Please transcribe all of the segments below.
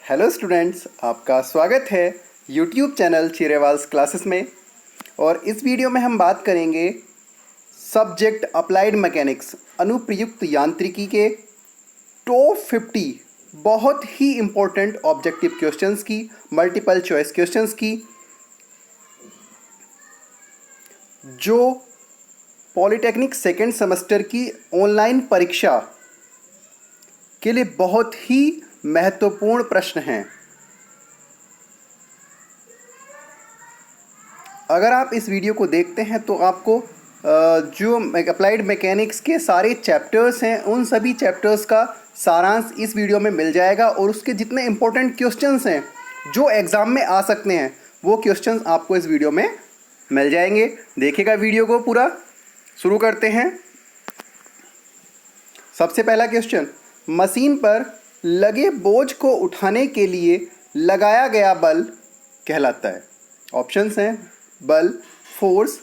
Hello students, आपका स्वागत है यूट्यूब चैनल चिरेवाल्स क्लासेस में। और इस वीडियो में हम बात करेंगे सब्जेक्ट अप्लाइड मैकेनिक्स अनुप्रयुक्त यांत्रिकी के टॉप 50 बहुत ही इम्पोर्टेंट ऑब्जेक्टिव क्वेश्चंस की, मल्टीपल चॉइस क्वेश्चंस की, जो पॉलिटेक्निक सेकेंड सेमेस्टर की ऑनलाइन परीक्षा के लिए बहुत ही महत्वपूर्ण प्रश्न हैं। अगर आप इस वीडियो को देखते हैं तो आपको जो अप्लाइड मैकेनिक्स के सारे चैप्टर्स हैं उन सभी चैप्टर्स का सारांश इस वीडियो में मिल जाएगा और उसके जितने इम्पोर्टेंट क्वेश्चंस हैं जो एग्ज़ाम में आ सकते हैं वो क्वेश्चंस आपको इस वीडियो में मिल जाएंगे। देखिएगा वीडियो को पूरा। शुरू करते हैं। सबसे पहला क्वेश्चन, मशीन पर लगे बोझ को उठाने के लिए लगाया गया बल कहलाता है। ऑप्शंस हैं बल, फोर्स,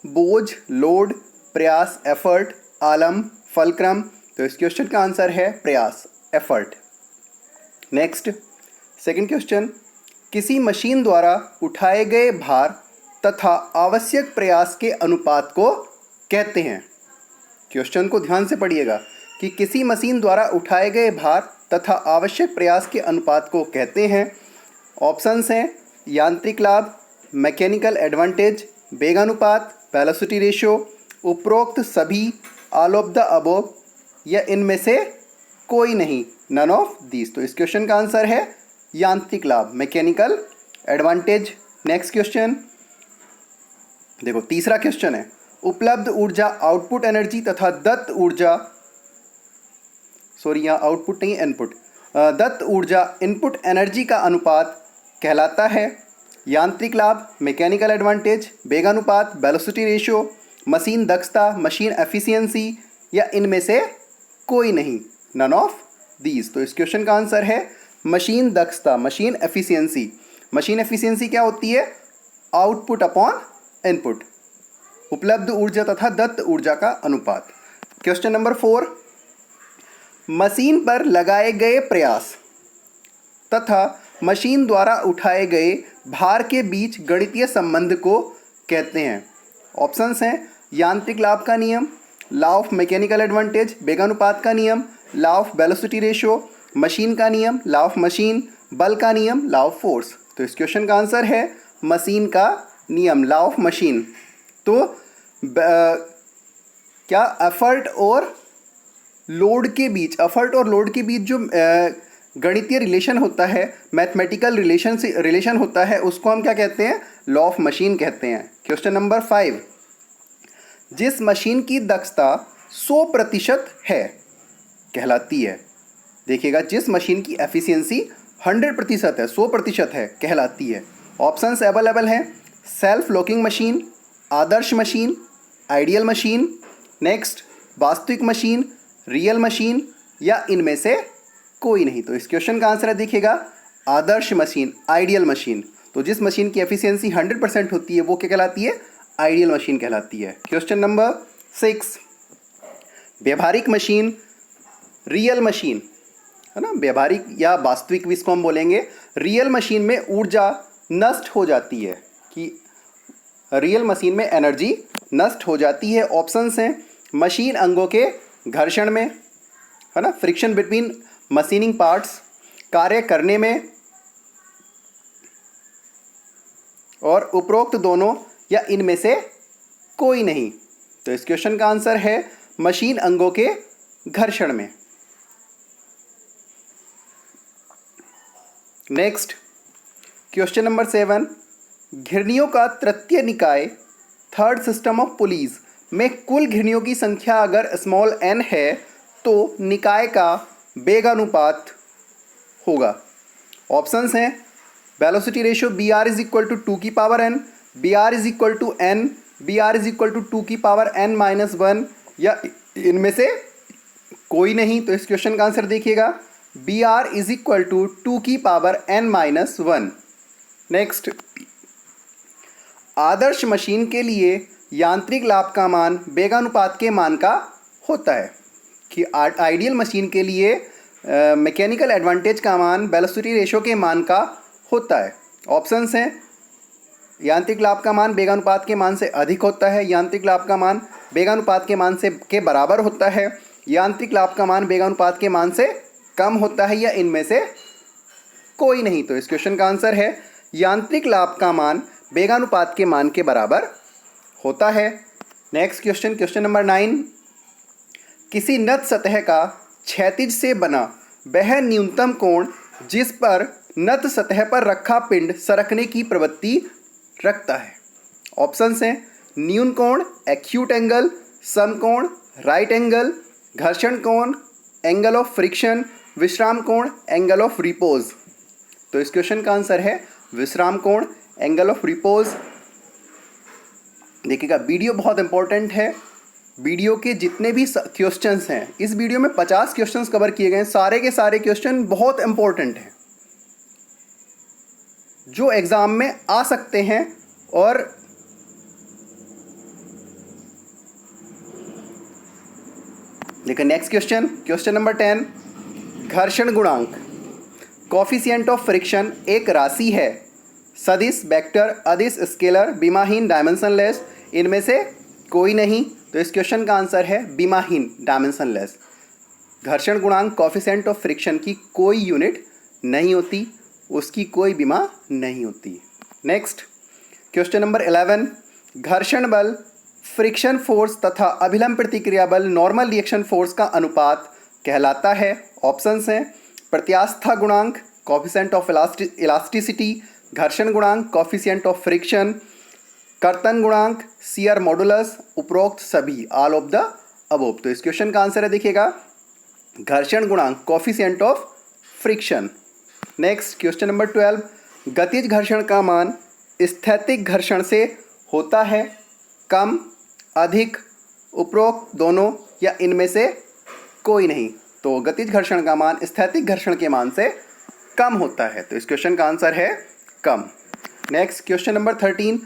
बोझ, लोड, प्रयास, एफर्ट, आलम, फलक्रम। तो इस क्वेश्चन का आंसर है प्रयास, एफर्ट। नेक्स्ट, सेकंड क्वेश्चन, किसी मशीन द्वारा उठाए गए भार तथा आवश्यक प्रयास के अनुपात को कहते हैं। क्वेश्चन को ध्यान से पढ़िएगा कि किसी मशीन द्वारा उठाए गए भार तथा आवश्यक प्रयास के अनुपात को कहते हैं। ऑप्शंस हैं यांत्रिक लाभ, मैकेनिकल एडवांटेज, वेगानुपात, वेलोसिटी रेशियो, उपरोक्त सभी, ऑल ऑफ द अबोव या इनमें से कोई नहीं, नन ऑफ दीज। तो इस क्वेश्चन का आंसर है यांत्रिक लाभ, मैकेनिकल एडवांटेज। नेक्स्ट क्वेश्चन देखो, तीसरा क्वेश्चन है, उपलब्ध ऊर्जा आउटपुट एनर्जी तथा दत्त ऊर्जा, सॉरी यहाँ आउटपुट नहीं इनपुट, दत्त ऊर्जा इनपुट एनर्जी का अनुपात कहलाता है। यांत्रिक लाभ, मैकेनिकल एडवांटेज, वेगानुपात, वेलोसिटी रेशियो, मशीन दक्षता, मशीन एफिशिएंसी या इनमें से कोई नहीं, नन ऑफ दीज। तो इस क्वेश्चन का आंसर है मशीन दक्षता, मशीन एफिशिएंसी। मशीन एफिशिएंसी क्या होती है? आउटपुट अपॉन इनपुट, उपलब्ध ऊर्जा तथा दत्त ऊर्जा का अनुपात। क्वेश्चन नंबर 4, मशीन पर लगाए गए प्रयास तथा मशीन द्वारा उठाए गए भार के बीच गणितीय संबंध को कहते हैं। ऑप्शंस हैं यांत्रिक लाभ का नियम, लॉ ऑफ मैकेनिकल एडवांटेज, वेगानुपात का नियम, law of velocity ratio, machine का नियम, लॉ ऑफ मशीन, बल का नियम, लॉ ऑफ फोर्स। तो इस क्वेश्चन का आंसर है मशीन का नियम, लॉ ऑफ मशीन। तो क्या एफर्ट और लोड के बीच, एफर्ट और लोड के बीच जो गणितीय रिलेशन होता है, मैथमेटिकल रिलेशन होता है, उसको हम क्या कहते हैं? लॉ ऑफ मशीन कहते हैं। क्वेश्चन नंबर 5, जिस मशीन की दक्षता 100% है कहलाती है। देखिएगा, जिस मशीन की एफिशिएंसी 100% है, 100% है कहलाती है। ऑप्शंस अवेलेबल हैं सेल्फ लॉकिंग मशीन, आदर्श मशीन, आइडियल मशीन, नेक्स्ट वास्तविक मशीन, रियल मशीन या इनमें से कोई नहीं। तो इस क्वेश्चन का आंसर है, देखिएगा, आदर्श मशीन, आइडियल मशीन। तो जिस मशीन की एफिशिएंसी 100% होती है वो क्या कहलाती है? आइडियल मशीन कहलाती है। क्वेश्चन नंबर 6, व्यवहारिक मशीन, रियल मशीन, है ना, व्यवहारिक या वास्तविक भी इसको हम बोलेंगे। रियल मशीन में ऊर्जा नष्ट हो जाती है, कि रियल मशीन में एनर्जी नष्ट हो जाती है। ऑप्शंस हैं मशीन अंगों के घर्षण में, है ना, फ्रिक्शन बिटवीन मशीनिंग पार्ट्स, कार्य करने में, और उपरोक्त दोनों या इनमें से कोई नहीं। तो इस क्वेश्चन का आंसर है मशीन अंगों के घर्षण में। नेक्स्ट क्वेश्चन नंबर 7, घिरनियों का तृतीय निकाय, थर्ड सिस्टम ऑफ पुलीज में कुल घिरनियों की संख्या अगर स्मॉल n है तो निकाय का वेगानुपात होगा। ऑप्शंस हैं velocity ratio BR is equal to 2 की power n, BR is equal to n, BR is equal to 2 की पावर n-1 या इनमें से कोई नहीं। तो इस क्वेश्चन का आंसर देखिएगा, BR इज इक्वल टू 2 की पावर n-1। नेक्स्ट, आदर्श मशीन के लिए यांत्रिक लाभ का मान वेगानुपात के मान का होता है, कि आइडियल मशीन के लिए मैकेनिकल एडवांटेज का मान वेलोसिटी रेशो के मान का होता है? ऑप्शंस हैं, यांत्रिक लाभ का मान वेगानुपात के मान से अधिक होता है, यांत्रिक लाभ का मान वेगानुपात के मान से के बराबर होता है, यांत्रिक लाभ का मान वेगानुपात के मान से कम होता है, या इनमें से कोई नहीं। तो इस क्वेश्चन का आंसर है यांत्रिक लाभ का मान वेगानुपात के मान के बराबर होता है। नेक्स्ट क्वेश्चन, क्वेश्चन नंबर 9, किसी नत सतह का क्षैतिज से बना वह न्यूनतम कोण जिस पर नत सतह पर रखा पिंड सरकने की प्रवृत्ति रखता है। ऑप्शंस हैं, न्यून कोण एक्यूट एंगल, समकोण राइट एंगल, घर्षण कोण एंगल ऑफ फ्रिक्शन, विश्राम कोण एंगल ऑफ रिपोज। तो इस क्वेश्चन का आंसर है विश्राम कोण एंगल ऑफ रिपोज। देखिएगा, वीडियो बहुत इंपॉर्टेंट है। वीडियो के जितने भी क्वेश्चंस हैं, इस वीडियो में 50 क्वेश्चंस कवर किए गए हैं, सारे के सारे क्वेश्चन बहुत इंपॉर्टेंट हैं जो एग्जाम में आ सकते हैं। और देखिए नेक्स्ट क्वेश्चन, क्वेश्चन नंबर 10, घर्षण गुणांक कोफिशिएंट ऑफ फ्रिक्शन एक राशि है, सदिश, वेक्टर, अदिश, स्केलर, विमाहीन, डायमेंशनलेस, इनमें से कोई नहीं। तो इस क्वेश्चन का आंसर है विमाहीन, डायमेंशनलेस। घर्षण गुणांक कोफिशिएंट ऑफ फ्रिक्शन की कोई यूनिट नहीं होती, उसकी कोई विमा नहीं होती। नेक्स्ट क्वेश्चन नंबर 11, घर्षण बल, फ्रिक्शन फोर्स तथा अभिलंब प्रतिक्रिया बल नॉर्मल रिएक्शन फोर्स का अनुपात कहलाता है। ऑप्शंस हैं, प्रत्यास्था गुणांक कोफिशिएंट ऑफ इलास्टिसिटी, घर्षण गुणांक कोफिशिएंट ऑफ फ्रिक्शन, कर्तन गुणांक शियर मॉडुलस, उपरोक्त सभी, ऑल ऑफ द अबोव। तो इस क्वेश्चन का आंसर है, देखिएगा, घर्षण गुणांक coefficient of friction. Next question number 12, गतिज घर्षण का मान स्थैतिक घर्षण से होता है, कम, अधिक, उपरोक्त दोनों, या इनमें से कोई नहीं। तो गतिज घर्षण का मान स्थैतिक घर्षण के मान से कम होता है। तो इस क्वेश्चन का आंसर है कम। नेक्स्ट क्वेश्चन नंबर 13,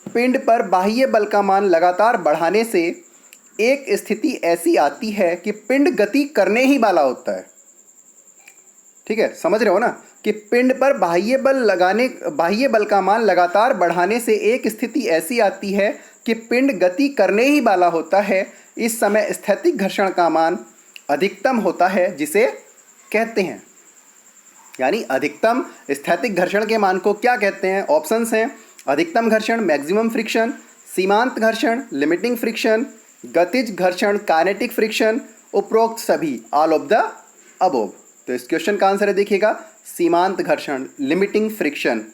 पिंड पर बाह्य बल का मान लगातार बढ़ाने से एक स्थिति ऐसी आती है कि पिंड गति करने ही वाला होता है। ठीक है, समझ रहे हो ना कि पिंड पर बाह्य बल का मान लगातार बढ़ाने से एक स्थिति ऐसी आती है कि पिंड गति करने ही वाला होता है। इस समय स्थैतिक घर्षण का मान अधिकतम होता है, जिसे कहते हैं, यानी अधिकतम स्थैतिक घर्षण के मान को क्या कहते हैं? ऑप्शंस हैं, अधिकतम घर्षण मैक्सिमम फ्रिक्शन, सीमांत घर्षण लिमिटिंग फ्रिक्शन, गतिज घर्षण काइनेटिक फ्रिक्शन, उपरोक्त सभी, ऑल ऑफ द अबोव। तो इस क्वेश्चन का आंसर है, देखिएगा, सीमांत घर्षण लिमिटिंग फ्रिक्शन।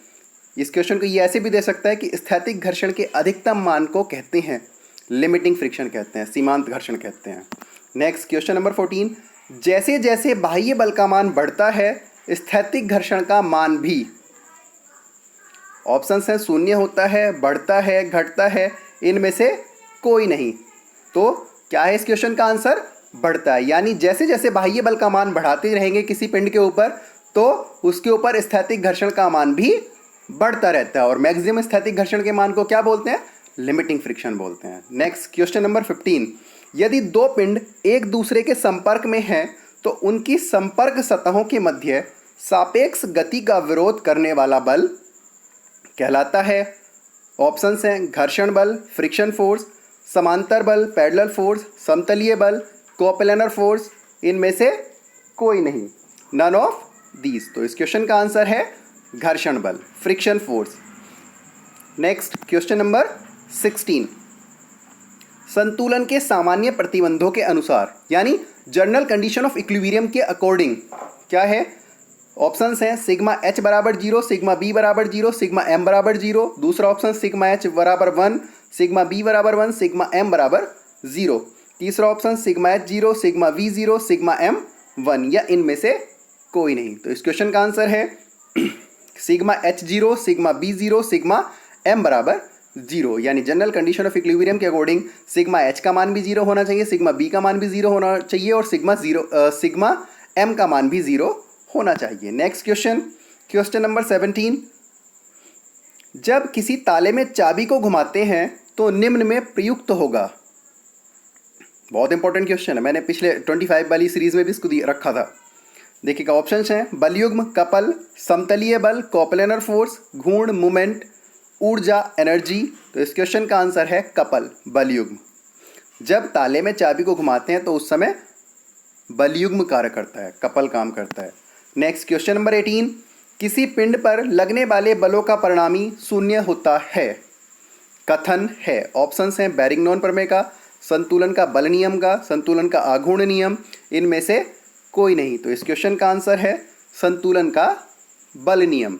इस क्वेश्चन को ये ऐसे भी दे सकता है कि स्थैतिक घर्षण के अधिकतम मान को कहते हैं लिमिटिंग फ्रिक्शन कहते हैं, सीमांत घर्षण कहते हैं। नेक्स्ट क्वेश्चन नंबर 14, जैसे जैसे बाह्य बल का मान बढ़ता है स्थैतिक घर्षण का मान भी, ऑप्शंस हैं, शून्य होता है, बढ़ता है, घटता है, इनमें से कोई नहीं। तो क्या है इस क्वेश्चन का आंसर? बढ़ता है। यानी जैसे जैसे बाह्य बल का मान बढ़ाते रहेंगे किसी पिंड के ऊपर, तो उसके ऊपर स्थैतिक घर्षण का मान भी बढ़ता रहता है। और मैक्सिमम स्थैतिक घर्षण के मान को क्या बोलते हैं? लिमिटिंग फ्रिक्शन बोलते हैं। नेक्स्ट क्वेश्चन नंबर 15, यदि दो पिंड एक दूसरे के संपर्क में हैं तो उनकी संपर्क सतहों के मध्य सापेक्ष गति का विरोध करने वाला बल कहलाता है। ऑप्शंस हैं, घर्षण बल फ्रिक्शन फोर्स, समांतर बल पैरेलल फोर्स, समतलीय बल कोप्लेनर फोर्स, इनमें से कोई नहीं, नन ऑफ दीज। तो इस क्वेश्चन का आंसर है घर्षण बल friction force. Next question number 16, संतुलन के सामान्य प्रतिबंधों के अनुसार, यानी जनरल कंडीशन ऑफ इक्विलिब्रियम के अकॉर्डिंग क्या है? ऑप्शंस हैं, सिग्मा एच बराबर 0, सिग्मा बी बराबर 0, सिग्मा एम बराबर 0। दूसरा ऑप्शन सिग्मा एच बराबर 1, सिग्मा बी बराबर 1, सिग्मा एम बराबर 0। तीसरा option sigma H 0, sigma V 0, sigma M 1, या इनमें से कोई नहीं। तो इस क्वेश्चन का आंसर है sigma H 0, sigma B 0, sigma M बराबर 0। यानी जनरल कंडीशन ऑफ इक्विलिब्रियम के अकॉर्डिंग सिग्मा एच का मान भी 0 होना चाहिए, सिग्मा बी का मान भी 0 होना चाहिए, और सिग्मा एम का मान भी 0 होना चाहिए। नेक्स्ट क्वेश्चन, क्वेश्चन नंबर 17, जब किसी ताले में चाबी को घुमाते हैं तो निम्न में प्रयुक्त होगा। बहुत इंपॉर्टेंट क्वेश्चन है, मैंने पिछले 25 वाली सीरीज में भी इसको रखा था। देखिएगा ऑप्शन हैं बलयुग्म, कपल, समतलीय बल, कोप्लेनर फोर्स, घूर्ण, मूवमेंट, ऊर्जा, एनर्जी। तो इस क्वेश्चन का आंसर है कपल, बलयुग्म। जब ताले में चाबी को घुमाते हैं तो उस समय बलयुग्म कार्य करता है, कपल काम करता है। नेक्स्ट क्वेश्चन नंबर 18, किसी पिंड पर लगने वाले बलों का परिणामी शून्य होता है। कथन है। ऑप्शंस हैं बैरिंगटन प्रमेय का, संतुलन का बल नियम का, संतुलन का आघूर्ण नियम, इनमें से कोई नहीं। तो इस क्वेश्चन का आंसर है संतुलन का बल नियम।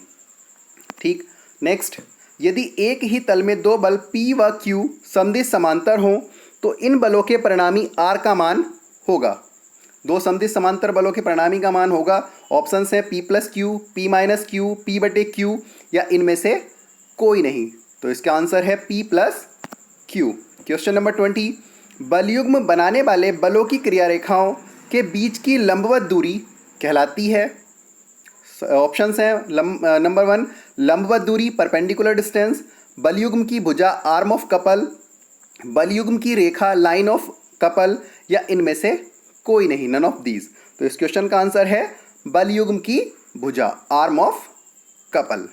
ठीक। नेक्स्ट, यदि एक ही तल में दो बल P व Q समदिश समांतर हों तो इन बलों के परिणामी R का मान होगा। दो समदिश समांतर बलों के परिणामी का मान होगा। ऑप्शंस हैं P + Q, P - Q, P/Q या इनमें से कोई नहीं। तो इसका आंसर है P + Q। क्वेश्चन नंबर 20, बलयुग्म बनाने वाले बलों की क्रिया रेखाओं के बीच की लंबवत दूरी कहलाती है। ऑप्शंस हैं नंबर 1 लंबवत दूरी, परपेंडिकुलर डिस्टेंस, बलयुग्म की भुजा, आर्म ऑफ कपल, बलयुग्म की रेखा, लाइन ऑफ कपल या इनमें से कोई नहीं, नन ऑफ दीज। तो इस क्वेश्चन का आंसर है बलयुग्म की भुजा, arm of couple.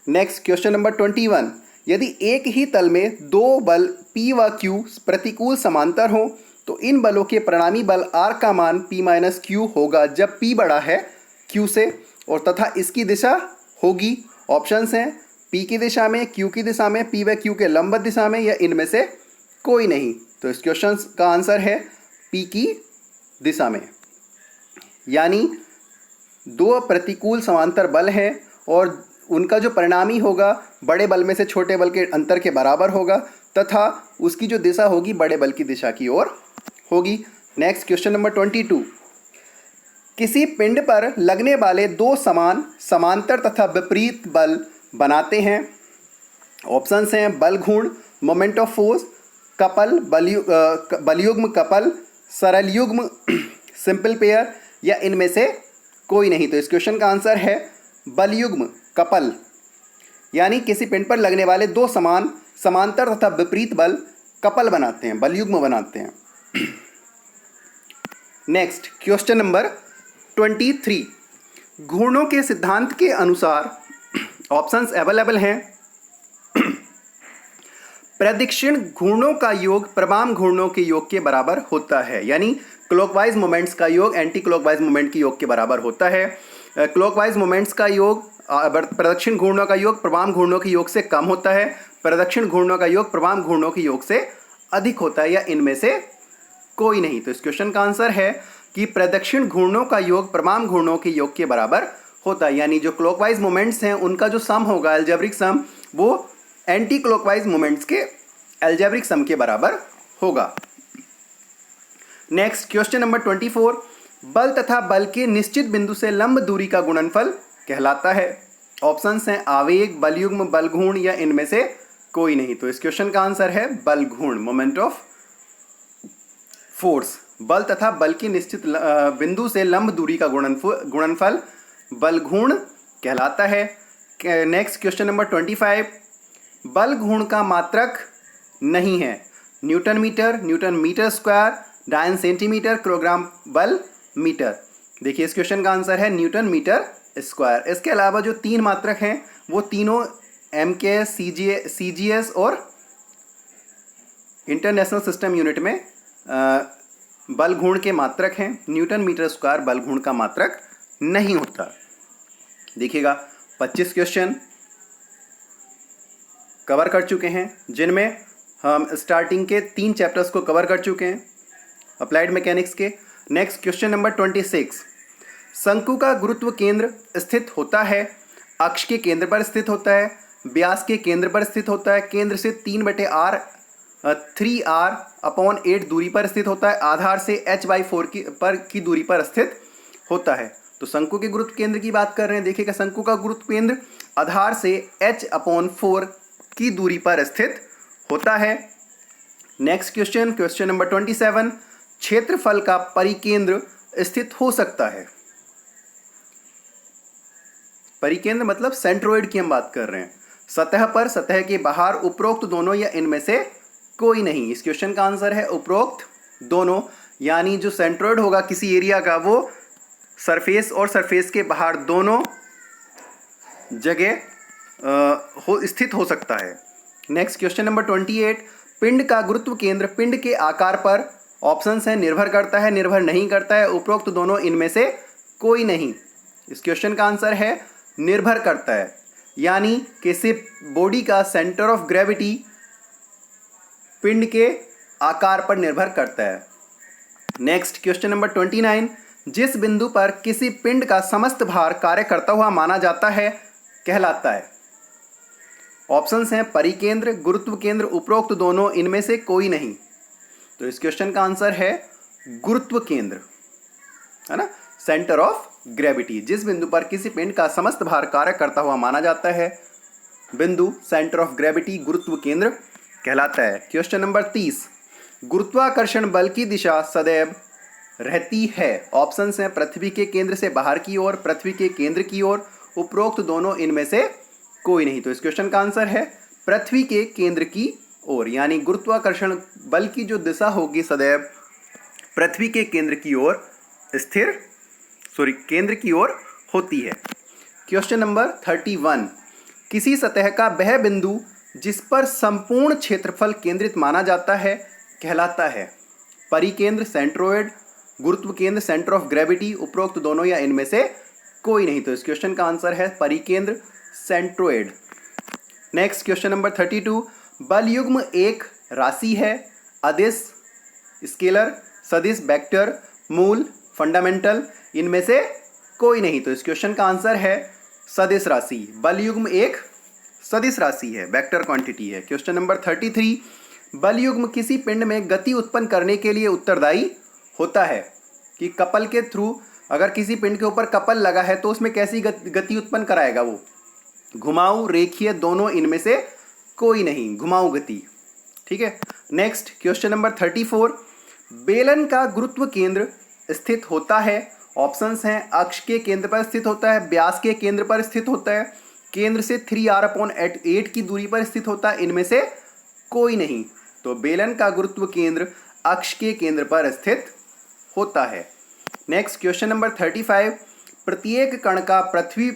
Next question number 21, यदि एक ही तल में दो बल P व Q प्रतिकूल समांतर हों तो इन बलों के परिणामी बल R का मान P - Q होगा जब P बड़ा है Q से, और तथा इसकी दिशा होगी। ऑप्शंस हैं P की दिशा में, Q की दिशा में, P व Q के लंबवत दिशा में या इनमें से कोई नहीं। तो इस क्वेश्चन का आंसर है P की दिशा में। यानी दो प्रतिकूल समांतर बल हैं और उनका जो परिणामी होगा बड़े बल में से छोटे बल के अंतर के बराबर होगा तथा उसकी जो दिशा होगी बड़े बल की दिशा की ओर होगी। नेक्स्ट क्वेश्चन नंबर 22, किसी पिंड पर लगने वाले दो समान समांतर तथा विपरीत बल बनाते हैं। ऑप्शंस हैं बल घूर्ण, मोमेंट ऑफ फोर्स, कपल, बलयुग्म कपल, सरल युग्म सिंपल पेयर या इनमें से कोई नहीं। तो इस क्वेश्चन का आंसर है बलयुग्म कपल। यानी किसी पिंड पर लगने वाले दो समान समांतर तथा विपरीत बल कपल बनाते हैं, बलयुग्म बनाते हैं। नेक्स्ट क्वेश्चन नंबर 23, घूर्णों के सिद्धांत के अनुसार ऑप्शंस अवेलेबल हैं प्रदक्षिण घूर्णों का योग प्रवाम घूर्णों के योग के बराबर होता है। यानी क्लॉकवाइज मोमेंट्स का योग एंटी क्लॉकवाइज मोमेंट के योग के बराबर होता है। क्लॉकवाइज मोमेंट्स का योग प्रदक्षिण घूर्णों का योग प्रवाम घूर्णों के योग से कम होता है, प्रदक्षिण घूर्णों का योग प्रवाम घूर्णों के योग से अधिक होता है या इनमें से कोई नहीं। तो इस क्वेश्चन का आंसर है कि प्रदक्षिण घूर्णों का योग प्रवाम घूर्णों के योग के बराबर होता है। यानी जो क्लॉकवाइज मोमेंट्स हैं उनका जो सम होगा एल्जेब्रिक सम, वो एंटी क्लॉकवाइज मोमेंट्स के एल्जेब्रिक सम के बराबर होगा। नेक्स्ट क्वेश्चन नंबर 24, बल तथा बल के निश्चित बिंदु से लंब दूरी का गुणनफल कहलाता है। ऑप्शंस हैं आवेग, बलयुग्म, बलघूर्ण या इनमें से कोई नहीं। तो इस क्वेश्चन का आंसर है बलघूर्ण, मोमेंट ऑफ फोर्स। बल तथा बल की निश्चित बिंदु से लंब दूरी का गुणनफल बलघूर्ण कहलाता है। नेक्स्ट क्वेश्चन नंबर 25, बल घूर्ण का मात्रक नहीं है। न्यूटन मीटर स्क्वायर, डायन सेंटीमीटर, किलोग्राम बल मीटर। देखिए इस क्वेश्चन का आंसर है न्यूटन मीटर स्क्वायर। इसके अलावा जो तीन मात्रक हैं वो तीनों MKS, CGS और इंटरनेशनल सिस्टम यूनिट में बल घूर्ण के मात्रक हैं। न्यूटन मीटर स्क्वायर बल घूर्ण का मात्रक नहीं होता। देखिएगा 25 क्वेश्चन कवर कर चुके हैं जिनमें हम स्टार्टिंग के 3 चैप्टर्स को कवर कर चुके हैं अप्लाइड मैकेनिक्स के। नेक्स्ट क्वेश्चन नंबर 26, शंकु का गुरुत्व केंद्र स्थित होता है, अक्ष के केंद्र पर स्थित होता है, व्यास के केंद्र पर स्थित होता है, केंद्र से 3/3R/8 दूरी पर स्थित होता है, आधार से h/4 की दूरी पर स्थित होता है। तो शंकु के गुरुत्व केंद्र की बात कर रहे हैं। देखिएगा शंकु का गुरुत्व केंद्र आधार से h/4 की दूरी पर स्थित होता है। नेक्स्ट क्वेश्चन नंबर 27, क्षेत्रफल का परिकेंद्र स्थित हो सकता है। परिकेंद्र मतलब सेंट्रोइड की हम बात कर रहे हैं। सतह पर, सतह के बाहर, उपरोक्त दोनों या इनमें से कोई नहीं। इस क्वेश्चन का आंसर है उपरोक्त दोनों। यानी जो सेंट्रोइड होगा किसी एरिया का वो सरफेस और सरफेस के बाहर दोनों जगह स्थित हो सकता है। नेक्स्ट क्वेश्चन नंबर 28, पिंड का गुरुत्व केंद्र पिंड के आकार पर ऑप्शंस हैं निर्भर करता है, निर्भर नहीं करता है, उपरोक्त दोनों इनमें से कोई नहीं। इस क्वेश्चन का आंसर है निर्भर करता है, यानी किसी बॉडी का सेंटर ऑफ ग्रेविटी पिंड के आकार पर निर्भर करता है। नेक्स्ट क्वेश्चन नंबर 29, जिस बिंदु पर किसी पिंड का समस्त भार कार्य करता हुआ माना जाता है कहलाता है। ऑप्शंस हैं परिकेंद्र, गुरुत्व केंद्र, उपरोक्त दोनों, इनमें से कोई नहीं। तो इस क्वेश्चन का आंसर है गुरुत्व केंद्र, है ना, सेंटर ऑफ ग्रेविटी। जिस बिंदु पर किसी पिंड का समस्त भार कार्य करता हुआ माना जाता है बिंदु सेंटर ऑफ ग्रेविटी गुरुत्व केंद्र कहलाता है। क्वेश्चन नंबर 30, गुरुत्वाकर्षण बल की दिशा सदैव रहती है। ऑप्शंस हैं पृथ्वी के केंद्र से बाहर की ओर, पृथ्वी के केंद्र की ओर, उपरोक्त दोनों, इनमें से कोई नहीं। तो इस क्वेश्चन का आंसर है पृथ्वी के केंद्र की ओर, यानी गुरुत्वाकर्षण बल की जो दिशा होगी सदैव पृथ्वी के केंद्र की ओर केंद्र की ओर होती है। क्वेश्चन नंबर 31, किसी सतह का वह बिंदु जिस पर संपूर्ण क्षेत्रफल केंद्रित माना जाता है कहलाता है। परिकेंद्र सेंट्रोइड, गुरुत्व केंद्र सेंटर ऑफ ग्रेविटी, उपरोक्त दोनों या इनमें से कोई नहीं। तो इस क्वेश्चन का आंसर है परिकेंद्र सेंट्रोइड। नेक्स्ट क्वेश्चन नंबर 32, बल युग्म एक राशि है, अदिश स्केलर, सदिश वेक्टर, मूल फंडामेंटल, इनमें से कोई नहीं। तो इस क्वेश्चन का आंसर है सदिश राशि। बल युग्म एक सदिश राशि है, वेक्टर क्वांटिटी है। क्वेश्चन नंबर 33, बल युग्म किसी पिंड में गति उत्पन्न करने के लिए उत्तरदायी होता है। कि कपल के थ्रू अगर किसी पिंड के ऊपर कपल लगा है तो उसमें कैसी गति उत्पन्न कराएगा वो, घुमाऊ, रेखीय, दोनों, इनमें से कोई नहीं, घुमाऊ गति। ठीक है। नेक्स्ट क्वेश्चन नंबर 34, बेलन का गुरुत्व केंद्र स्थित होता है। ऑप्शंस हैं अक्ष के केंद्र पर स्थित होता है, व्यास के केंद्र पर स्थित होता है, केंद्र से 3r/8 की दूरी पर स्थित होता है, इनमें से कोई नहीं। तो बेलन का गुरुत्व केंद्र अक्ष के केंद्र पर स्थित होता है। नेक्स्ट क्वेश्चन नंबर 35, प्रत्येक कण का पृथ्वी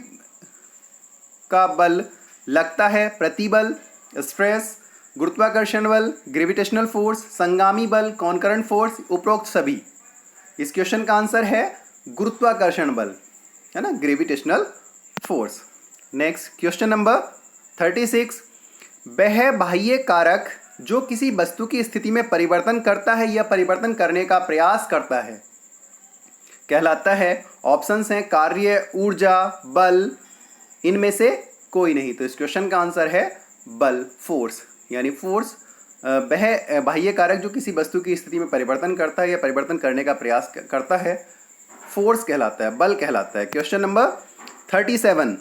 का बल लगता है। प्रतिबल, स्ट्रेस, गुरुत्वाकर्षण बल, ग्रेविटेशनल फोर्स, संगामी बल, कॉन्करेंट फोर्स, उपरोक्त सभी। इस क्वेश्चन का आंसर है गुरुत्वाकर्षण बल, है ना, gravitational force. Next question number 36, वह बाह्य कारक जो किसी वस्तु की स्थिति में परिवर्तन करता है या परिवर्तन करने का प्रयास करता है कहलाता है। ऑप्शंस हैं कार्य, ऊर्जा, बल, इनमें से कोई नहीं। तो इस क्वेश्चन का आंसर है बल, फोर्स, यानी फोर्स वह बाह्य कारक जो किसी वस्तु की स्थिति में परिवर्तन करता है या परिवर्तन करने का प्रयास करता है, फोर्स कहलाता है, बल कहलाता है। क्वेश्चन नंबर 37,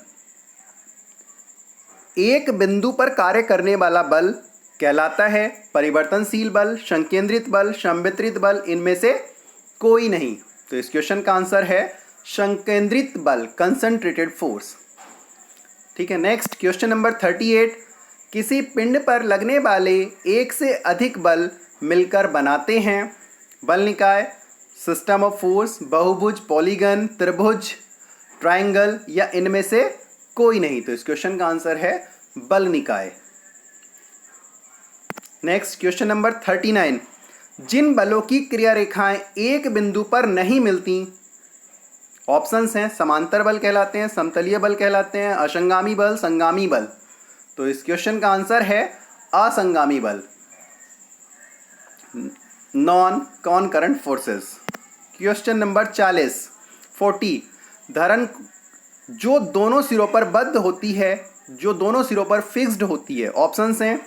एक बिंदु पर कार्य करने वाला बल कहलाता है परिवर्तनशील बल, संकेंद्रित बल, संवितरित बल, इनमें से कोई नहीं। तो इस क्वेश्चन का आंसर है संकेंद्रित बल, कंसंट्रेटेड फोर्स। ठीक है। नेक्स्ट क्वेश्चन नंबर 38, किसी पिंड पर लगने वाले एक से अधिक बल मिलकर बनाते हैं बल निकाय, सिस्टम ऑफ फोर्स, बहुभुज, पॉलीगन, त्रिभुज, ट्रायंगल, या इनमें से कोई नहीं। तो इस क्वेश्चन का आंसर है बल निकाय। नेक्स्ट क्वेश्चन नंबर 39, जिन बलों की क्रिया रेखाएं एक बिंदु पर नहीं मिलती। ऑप्शंस हैं समांतर बल कहलाते हैं, समतलीय बल कहलाते हैं, असंगामी बल, संगामी बल। तो इस क्वेश्चन का आंसर है असंगामी बल, नॉन कॉनकरेंट फोर्सेस। क्वेश्चन नंबर 40, धरण जो दोनों सिरों पर बद्ध होती है, जो दोनों सिरों पर फिक्स्ड होती है। ऑप्शंस हैं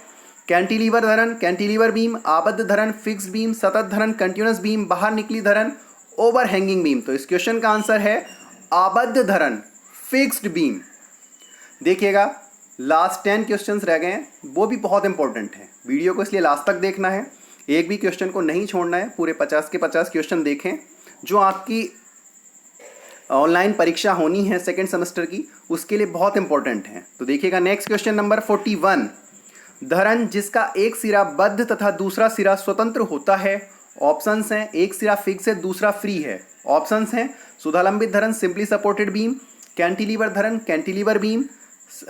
कैंटिलीवर धरण, कैंटिलीवर बीम, आबद्ध धरण, फिक्स्ड बीम, सतत धरण, कंटिन्यूअस बीम, बाहर निकली धरण, ओवर हैंगिंग बीम। तो इस क्वेश्चन का आंसर है आबद्ध धरण, फिक्स्ड बीम। देखिएगा लास्ट 10 क्वेश्चंस रह गए हैं, वो भी बहुत इंपॉर्टेंट हैं। वीडियो को इसलिए लास्ट तक देखना है, एक भी क्वेश्चन को नहीं छोड़ना है, पूरे 50 के 50 क्वेश्चन देखें। जो आपकी ऑनलाइन परीक्षा होनी है सेकेंड सेमेस्टर की, उसके लिए बहुत इंपॉर्टेंट है। तो देखिएगा नेक्स्ट क्वेश्चन नंबर 41, धरण जिसका एक सिरा बद्ध तथा दूसरा सिरा स्वतंत्र होता है। ऑप्शंस हैं, एक सिरा फिक्स है, दूसरा फ्री है। ऑप्शंस हैं सुधालंबित धरन सिंपली सपोर्टेड बीम, कैंटिलीवर धरन कैंटिलीवर बीम,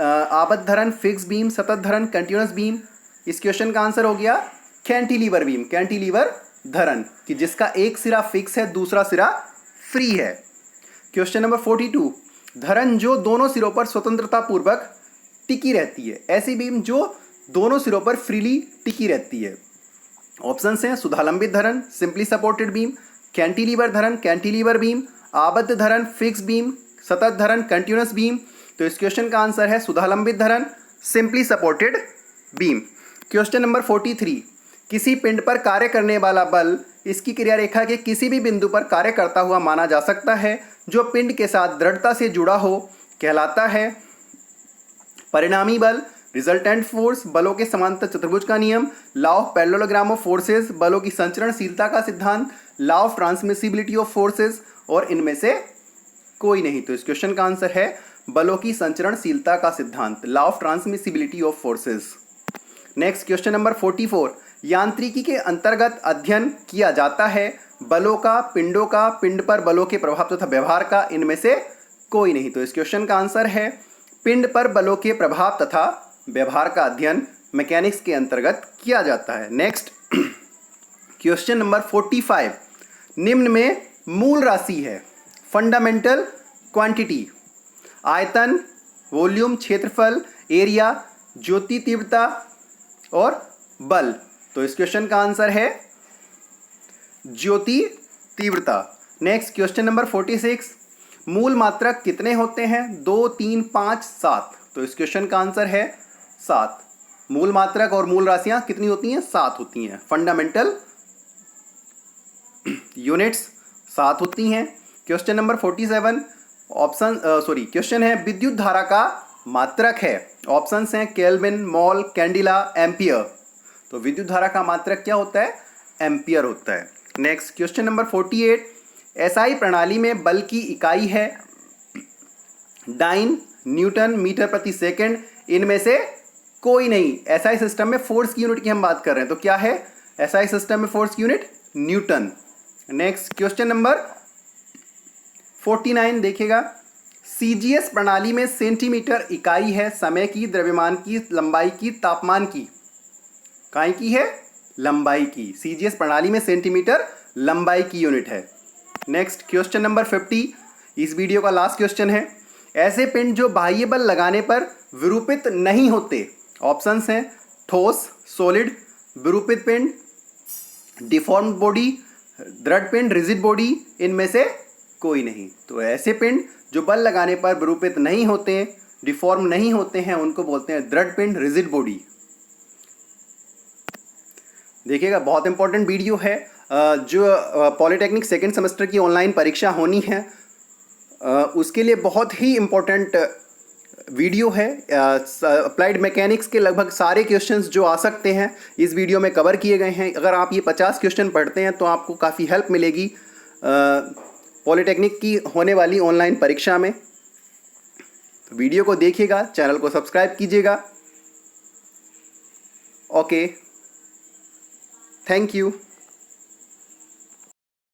आबद्ध धरन फिक्स बीम, सतत धरन कंटिन्यूअस बीम। इस क्वेश्चन का आंसर हो गया कैंटिलीवर बीम, कैंटिलीवर धरन, कि जिसका एक सिरा फिक्स है, दूसरा सिरा फ्री है। क्वेश्चन नंबर 42, धरन जो दोनों सिरों पर स्वतंत्रता पूर्वक टिकी रहती है, ऐसी बीम जो दोनों सिरों पर फ्रीली टिकी रहती है। ऑप्शंस हैं सुधालंबित धरन सिंपली सपोर्टेड बीम, कैंटिलीवर धरन कैंटिलीवर बीम, आबद्ध धरन फिक्स बीम, सतत धरन कंटिन्यूअस बीम। तो इस क्वेश्चन का आंसर है सुधालंबित धरन simply supported beam. Question number 43, किसी पिंड पर कार्य करने वाला बल इसकी क्रिया रेखा के किसी भी बिंदु पर कार्य करता हुआ माना जा सकता है, जो पिंड के साथ दृढ़ता से जुड़ा हो कहलाता है परिणामी बल, रिजल्टेंट फोर्स, बलों के समांतर चतुर्भुज का नियम, law of parallelogram of forces, बलों की संचरणशीलता का सिद्धांत, law of transmissibility of forces, और इनमें से कोई नहीं। तो इस क्वेश्चन का आंसर है बलों की संचरणशीलता का सिद्धांत, law of transmissibility of forces. Next question number 44, यांत्रिकी के अंतर्गत अध्ययन किया जाता है बलों का, पिंडों का, पिंड पर बलों के प्रभाव तथा व्यवहार का, इनमें से कोई नहीं। तो इस क्वेश्चन का आंसर है पिंड पर बलों के प्रभाव तथा व्यवहार का अध्ययन मैकेनिक्स के अंतर्गत किया जाता है। नेक्स्ट क्वेश्चन नंबर 45, निम्न में मूल राशि है फंडामेंटल क्वांटिटी, आयतन, वॉल्यूम, क्षेत्रफल, एरिया, ज्योति तीव्रता और बल। तो इस क्वेश्चन का आंसर है ज्योति तीव्रता। नेक्स्ट क्वेश्चन नंबर 46, मूल मात्रक कितने होते हैं? 2, 3, 5, 7। तो इस क्वेश्चन का आंसर है 7। मूल मात्रक और मूल राशियां कितनी होती हैं? 7 होती हैं। फंडामेंटल यूनिट्स 7 होती हैं। क्वेश्चन नंबर 47, क्वेश्चन है विद्युत धारा का मात्रक है। ऑप्शंस हैं केल्विन, मोल, कैंडिला, एम्पियर। तो विद्युत धारा का मात्रक क्या होता है? एम्पियर होता है। नेक्स्ट क्वेश्चन नंबर 48, एसआई प्रणाली में बल की इकाई है डाइन, न्यूटन, मीटर प्रति सेकंड, इनमें से कोई नहीं। एसआई सिस्टम में फोर्स की यूनिट की हम बात कर रहे हैं, तो क्या है एसआई सिस्टम में फोर्स की unit? Newton. Next question number 49 देखिएगा, सीजीएस प्रणाली में सेंटीमीटर इकाई है समय की, द्रव्यमान की, लंबाई की, तापमान की। काय की है? लंबाई की। सीजीएस प्रणाली में सेंटीमीटर लंबाई की यूनिट है। नेक्स्ट क्वेश्चन नंबर 50, इस वीडियो का लास्ट क्वेश्चन है, ऐसे पिंड जो बाह्य बल लगाने पर विरूपित नहीं होते। ऑप्शंस हैं ठोस, सॉलिड, विरूपित पिंड, डिफॉर्म्ड बॉडी, दृढ़ पिंड, रिजिड बॉडी, इनमें से कोई नहीं। तो ऐसे पिंड जो बल लगाने पर विरूपित नहीं होते, डिफॉर्म नहीं होते हैं, उनको बोलते हैं दृढ़ पिंड, रिजिड बॉडी। देखिएगा बहुत इंपॉर्टेंट वीडियो है। जो पॉलिटेक्निक सेकेंड सेमेस्टर की ऑनलाइन परीक्षा होनी है, उसके लिए बहुत ही इम्पोर्टेंट वीडियो है। अप्लाइड मैकेनिक्स के लगभग सारे क्वेश्चंस जो आ सकते हैं इस वीडियो में कवर किए गए हैं। अगर आप ये 50 क्वेश्चन पढ़ते हैं तो आपको काफ़ी हेल्प मिलेगी पॉलिटेक्निक की होने वाली ऑनलाइन परीक्षा में। तो वीडियो को देखिएगा, चैनल को सब्सक्राइब कीजिएगा। Okay, thank you.